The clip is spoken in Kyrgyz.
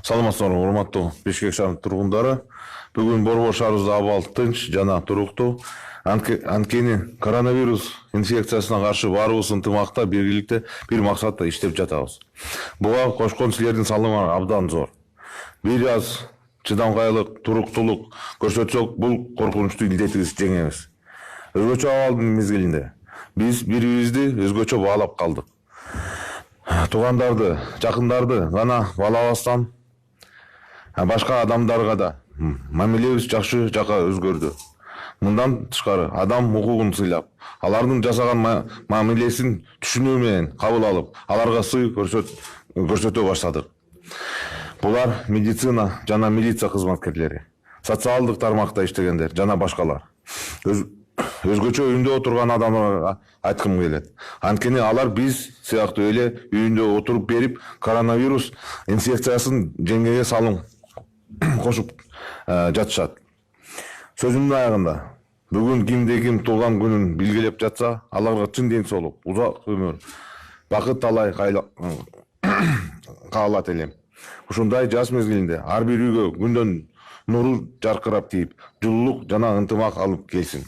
Саламатсыздарбы, урматтуу Бишкек шаарынын тургундары. Бүгүн Борбор шаарыбызда абал тынч жана туруктуу. Анткени коронавирус инфекциясына каршы баарыбыз ынтымакта, биргеликте, бир максатта иштеп жатабыз. Буга кошкон силердин салымыңар абдан зор. Бир аз чыдамкайлык, туруктуулук көрсөтсөк, бул коркунучтуу илдетибизди жеңебиз. Өзгөчө абалдын мезгилинде биз бири-бирибизди өзгөчө баалап калдык. Туугандарды, жакындарды гана баалабастан башка адамдарга да мамилебиз жакшы жака өзгөрдү. Мындан тышкары адам укугун сыйлап, алардын жасаган мамилесин түшүнүү менен кабыл алып, аларга сый көрсөтө баштадык. Булар медицина жана милиция кызматкерлери, социалдык тармакта иштегендер жана башкалар. Өзгөчө үйүндө отурган адамдарга айткым келет. Анткени алар биз сыяктуу эле үйүндө отуруп берип, коронавирус инфекциясын жеңгеге салым кошуп жатышат. Сөзүмдүн аягында бүгүн кимде ким туулган күнүн белгилеп жатса, аларга чын ден соолук, узак өмүр, бакыт талай каалат элем. Ушундай жаз мезгилинде ар бир үйгө күндөн нуру жаркырап тийип, жылуулук жана ынтымак алып келсин.